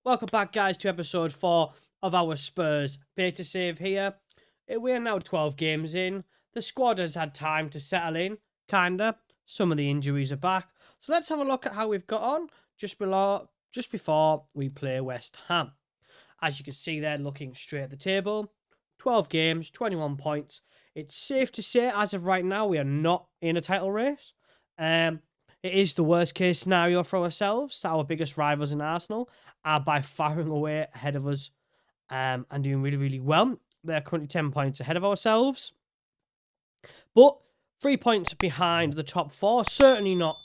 Welcome back, guys, to episode 4 of our Spurs beta save here. We're now 12 games in. The squad has had time to settle in, kinda. Some of the injuries are back. So let's have a look at how we've got on just before we play West Ham. As you can see there, looking straight at the table, 12 games, 21 points. It's safe to say, as of right now, we are not in a title race. It is the worst case scenario for ourselves. Our biggest rivals in Arsenal are by far and away ahead of us and doing really, really well. They're currently 10 points ahead of ourselves. But 3 points behind the top 4. Certainly not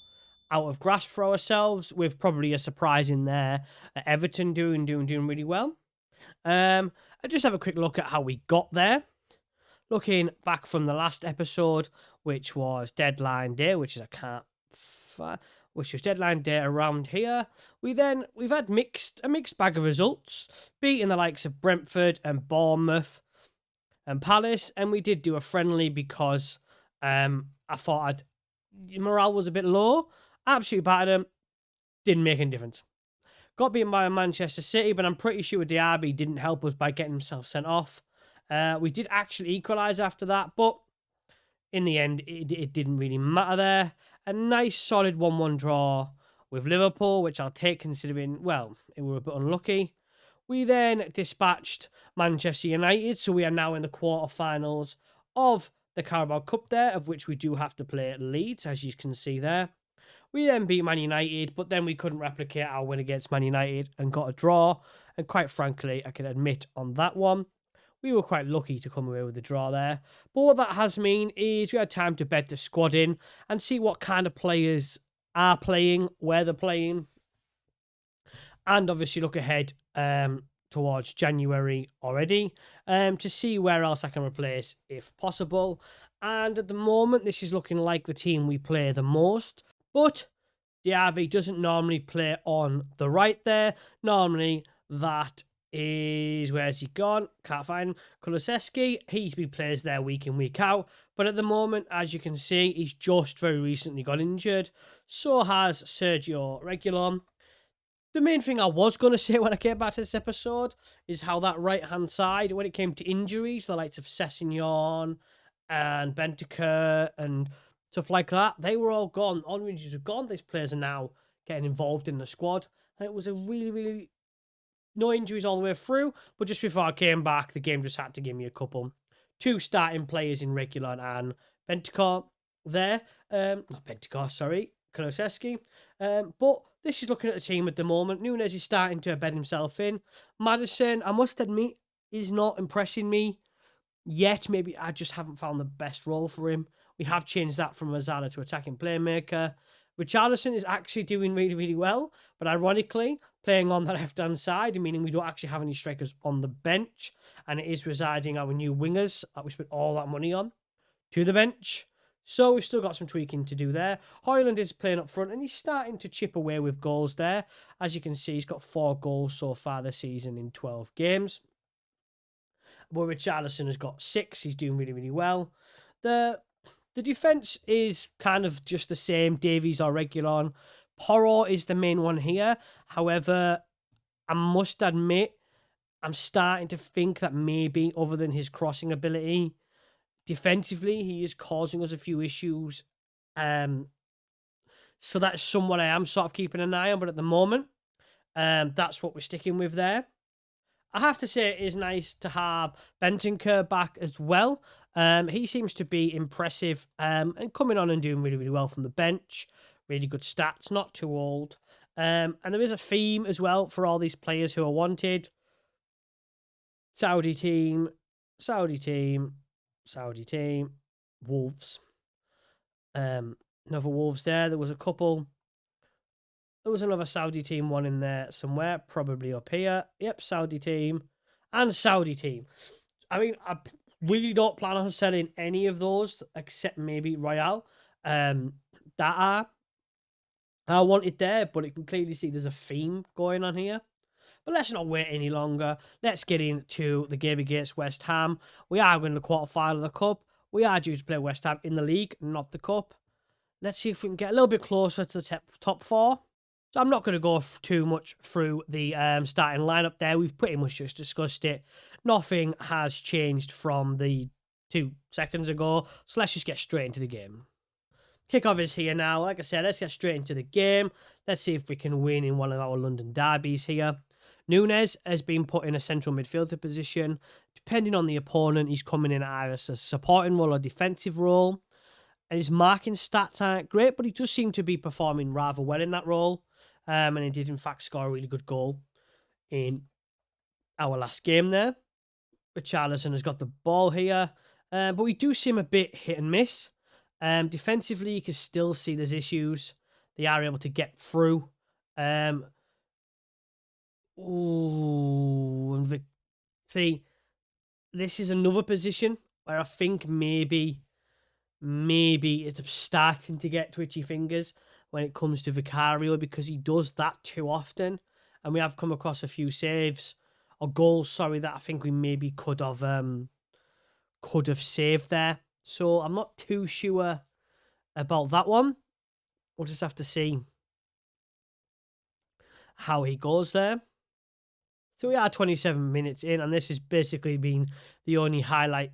out of grasp for ourselves, with probably a surprise in there. Everton doing really well. I just have a quick look at how we got there. Looking back from the last episode, which was deadline day, which was deadline day around here. We've had a mixed bag of results, beating the likes of Brentford and Bournemouth and Palace, and we did do a friendly because I thought morale was a bit low. Absolutely battered them. Didn't make any difference. Got beaten by Manchester City, but I'm pretty sure Diaby didn't help us by getting himself sent off. We did actually equalise after that, but in the end, it didn't really matter there. A nice solid 1-1 draw with Liverpool, which I'll take considering, well, we were a bit unlucky. We then dispatched Manchester United, so we are now in the quarterfinals of the Carabao Cup there, of which we do have to play at Leeds, as you can see there. We then beat Man United, but then we couldn't replicate our win against Man United and got a draw. And quite frankly, I can admit on that one, we were quite lucky to come away with the draw there. But what that has mean is we had time to bed the squad in and see what kind of players are playing, where they're playing. And obviously look ahead towards January already to see where else I can replace if possible. And at the moment, this is looking like the team we play the most. But Diaby doesn't normally play on the right there. Normally that is, where's he gone? Can't find him. Kulusevski, he plays there week in, week out. But at the moment, as you can see, he's just very recently got injured. So has Sergio Reguilon. The main thing I was going to say when I came back to this episode is how that right-hand side, when it came to injuries, the likes of Sessegnon and Bentancur and stuff like that, they were all gone. All the injuries are gone. These players are now getting involved in the squad. And it was a really, really... no injuries all the way through, but just before I came back, the game just had to give me a couple. 2 starting players in Reguilon and Bentancur there. Not Bentancur, sorry. Kulusevski. But this is looking at the team at the moment. Nunes is starting to embed himself in. Maddison, I must admit, is not impressing me yet. Maybe I just haven't found the best role for him. We have changed that from Mazzala to attacking playmaker. Richarlison is actually doing really, really well, but ironically, playing on the left-hand side, meaning we don't actually have any strikers on the bench, and it is residing our new wingers that we spent all that money on to the bench. So we've still got some tweaking to do there. Højlund is playing up front, and he's starting to chip away with goals there. As you can see, he's got 4 goals so far this season in 12 games. But Richarlison has got 6. He's doing really, really well. The defence is kind of just the same. Davies or Reguilon. Porro is the main one here. However, I must admit, I'm starting to think that maybe, other than his crossing ability, defensively, he is causing us a few issues. So that's someone I am sort of keeping an eye on. But at the moment, that's what we're sticking with there. I have to say it is nice to have Bentancur back as well. He seems to be impressive and coming on and doing really, really well from the bench. Really good stats, not too old. And there is a theme as well for all these players who are wanted. Saudi team, Wolves. Another Wolves there. There was a couple. There was another Saudi team one in there somewhere, probably up here. Yep, Saudi team and Saudi team. I mean, I really don't plan on selling any of those except maybe Royale. That I want it there, but you can clearly see there's a theme going on here. But let's not wait any longer. Let's get into the game against West Ham. We are going to the quarterfinal of the Cup. We are due to play West Ham in the league, not the Cup. Let's see if we can get a little bit closer to the top 4. So I'm not going to go too much through the starting lineup there. We've pretty much just discussed it. Nothing has changed from the 2 seconds ago. So let's just get straight into the game. Kickoff is here now. Like I said, let's get straight into the game. Let's see if we can win in one of our London derbies here. Nunes has been put in a central midfielder position. Depending on the opponent, he's coming in either as a supporting role or defensive role. And his marking stats aren't great, but he does seem to be performing rather well in that role. And he did, in fact, score a really good goal in our last game there. Richarlison has got the ball here. But we do see him a bit hit and miss. Defensively, you can still see there's issues. They are able to get through. See, this is another position where I think maybe it's starting to get twitchy fingers when it comes to Vicario, because he does that too often. And we have come across a few saves or goals, sorry, that I think we maybe could have saved there. So I'm not too sure about that one. We'll just have to see how he goes there. So we are 27 minutes in, and this has basically been the only highlight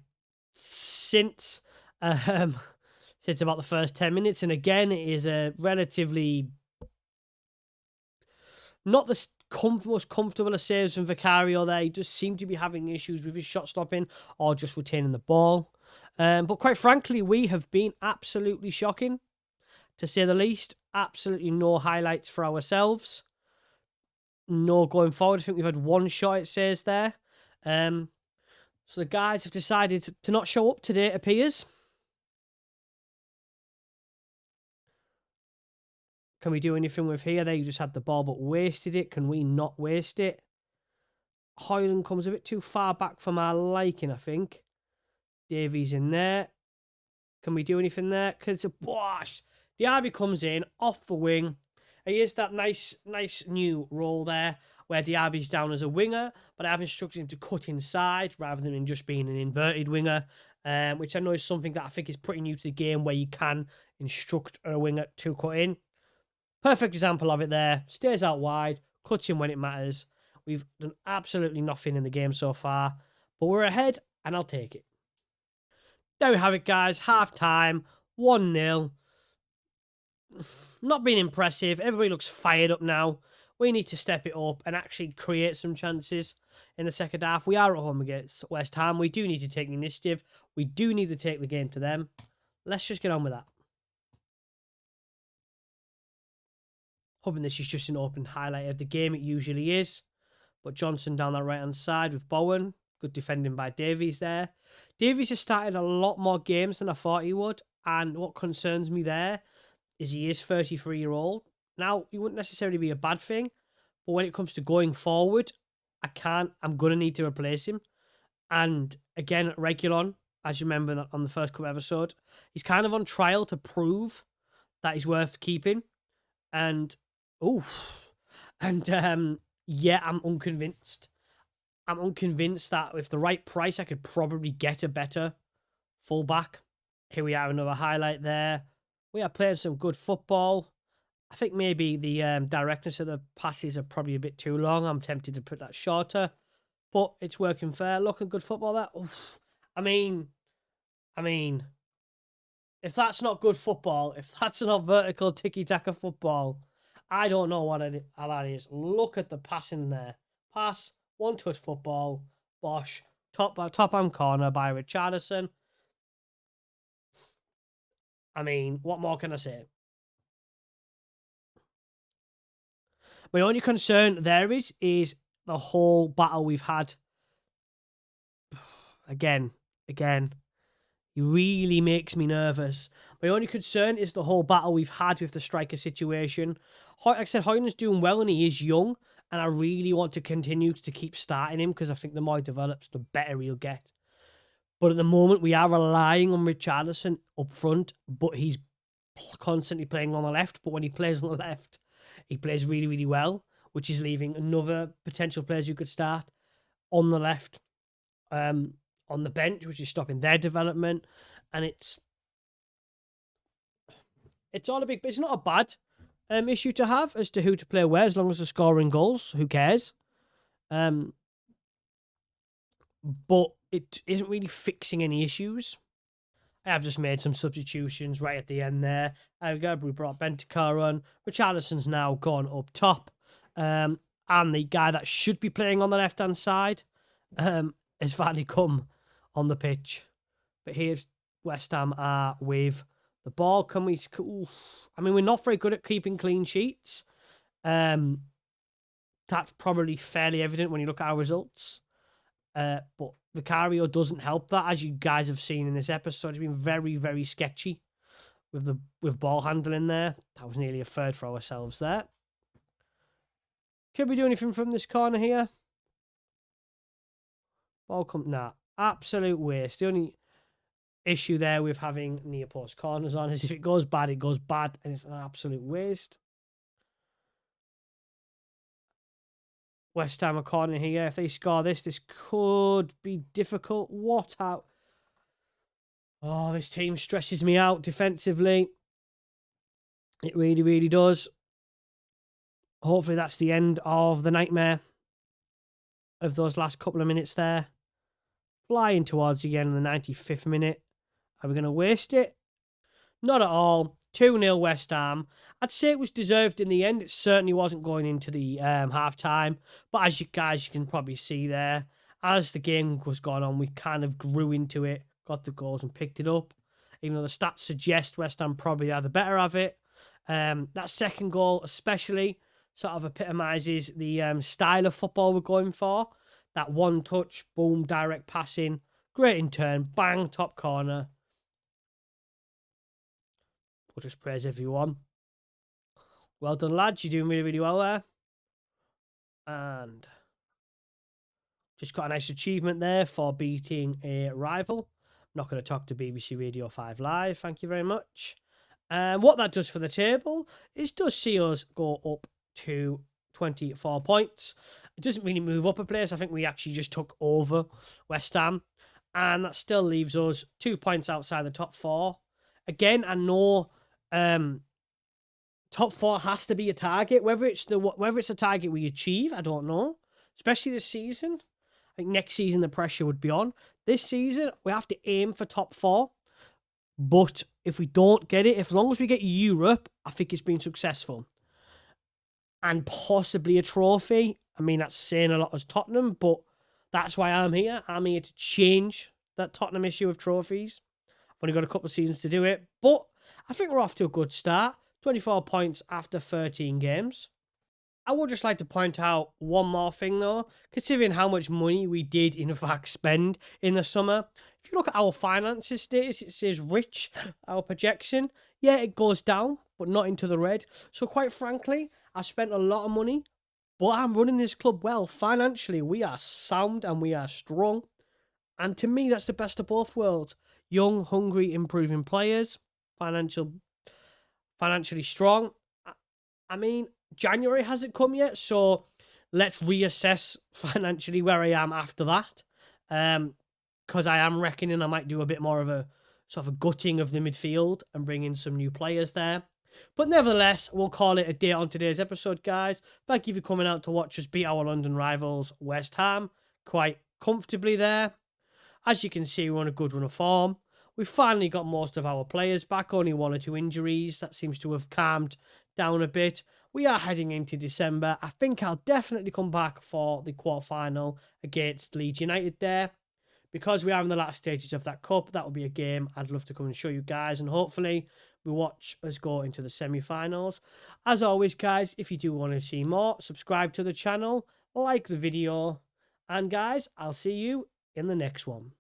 since about the first 10 minutes. And again, it is a relatively not the most comfortable of saves from Vicario there. He just seemed to be having issues with his shot stopping or just retaining the ball. But quite frankly, we have been absolutely shocking, to say the least. Absolutely no highlights for ourselves. No going forward. I think we've had one shot, it says there. So the guys have decided to not show up today, it appears. Can we do anything with here? There, you just had the ball but wasted it. Can we not waste it? Højlund comes a bit too far back for my liking, I think. Davies in there. Can we do anything there? Because it's a wash. Diaby comes in off the wing. He is that nice new role there where Diaby's down as a winger, but I've instructed him to cut inside rather than just being an inverted winger, which I know is something that I think is pretty new to the game, where you can instruct a winger to cut in. Perfect example of it there. Stays out wide, cuts in when it matters. We've done absolutely nothing in the game so far, but we're ahead, and I'll take it. There we have it, guys. Half time, 1-0. Not being impressive. Everybody looks fired up now. We need to step it up and actually create some chances in the second half. We are at home against West Ham. We do need to take the initiative. We do need to take the game to them. Let's just get on with that. Hoping this is just an open highlight of the game. It usually is. But Johnson down that right-hand side with Bowen. Good defending by Davies there. Davies has started a lot more games than I thought he would. And what concerns me there is he is 33-year-old. Now, it wouldn't necessarily be a bad thing. But when it comes to going forward, I'm going to need to replace him. And again, Reguilon, as you remember on the first couple episode, he's kind of on trial to prove that he's worth keeping. And, yeah, I'm unconvinced. I'm unconvinced that with the right price, I could probably get a better fullback. Here we are, another highlight there. We are playing some good football. I think maybe the directness of the passes are probably a bit too long. I'm tempted to put that shorter, but it's working fair. Looking good football there. Oof. I mean, if that's not good football, if that's not vertical tiki-taka football, I don't know what that is. Look at the passing there. Pass, one-touch football, bosh, top hand corner by Richarlison. I mean, what more can I say? My only concern there is the whole battle we've had. Again, it really makes me nervous. My only concern is the whole battle we've had with the striker situation. Like I said, Højlund's doing well and he is young, and I really want to continue to keep starting him because I think the more he develops, the better he'll get. But at the moment, we are relying on Richarlison up front, but he's constantly playing on the left. But when he plays on the left, he plays really, really well, which is leaving another potential players who could start on the left on the bench, which is stopping their development. And it's all a big, it's not a bad issue to have as to who to play where, as long as they're scoring goals. Who cares? But it isn't really fixing any issues. I have just made some substitutions right at the end there. We brought Bentancur on. Richarlison's now gone up top. And the guy that should be playing on the left-hand side has finally come on the pitch. But here's West Ham are with the ball. Can we... Oof. I mean, we're not very good at keeping clean sheets. That's probably fairly evident when you look at our results. But Vicario doesn't help that, as you guys have seen in this episode. He's been very, very sketchy with ball handling there. That was nearly a third for ourselves there. Can we do anything from this corner here? Ball come... Nah, absolute waste. The only issue there with having near post corners on is if it goes bad, and it's an absolute waste. West Ham a corner here. If they score this could be difficult. What out? Oh, this team stresses me out defensively. It really, really does. Hopefully that's the end of the nightmare of those last couple of minutes there. Flying towards the end in the 95th minute. Are we going to waste it? Not at all. 2-0 West Ham. I'd say it was deserved in the end. It certainly wasn't going into the half-time. But as you guys can probably see there, as the game was going on, we kind of grew into it, got the goals and picked it up. Even though the stats suggest West Ham probably are the better of it. That second goal especially sort of epitomises the style of football we're going for. That one touch, boom, direct passing, great in turn, bang, top corner. We'll just praise everyone. Well done, lads. You're doing really, really well there. And just got a nice achievement there for beating a rival. I'm not going to talk to BBC Radio 5 Live. Thank you very much. What that does for the table is does see us go up to 24 points. It doesn't really move up a place. I think we actually just took over West Ham. And that still leaves us 2 points outside the top 4. Again, I know top 4 has to be a target. Whether it's a target we achieve, I don't know. Especially this season. I think next season the pressure would be on. This season, we have to aim for top 4. But if we don't get it, as long as we get Europe, I think it's been successful. And possibly a trophy. I mean, that's saying a lot as Tottenham, but that's why I'm here. I'm here to change that Tottenham issue of trophies. I've only got a couple of seasons to do it, but I think we're off to a good start. 24 points after 13 games. I would just like to point out one more thing though, considering how much money we did in fact spend in the summer. If you look at our finances status, it says rich, our projection. Yeah, it goes down, but not into the red. So quite frankly, I spent a lot of money, but I'm running this club well. Financially, we are sound and we are strong. And to me, that's the best of both worlds. Young, hungry, improving players, financially strong. I mean, January hasn't come yet, so let's reassess financially where I am after that. Because I am reckoning I might do a bit more of a sort of a gutting of the midfield and bring in some new players there. But nevertheless, we'll call it a day on today's episode, guys. Thank you for coming out to watch us beat our London rivals, West Ham, quite comfortably there. As you can see, we're on a good run of form. We've finally got most of our players back, only 1 or 2 injuries. That seems to have calmed down a bit. We are heading into December. I think I'll definitely come back for the quarterfinal against Leeds United there. Because we are in the last stages of that cup, that will be a game I'd love to come and show you guys. And hopefully we watch us go into the semi-finals. As always, guys, if you do want to see more, subscribe to the channel, like the video. And guys, I'll see you in the next one.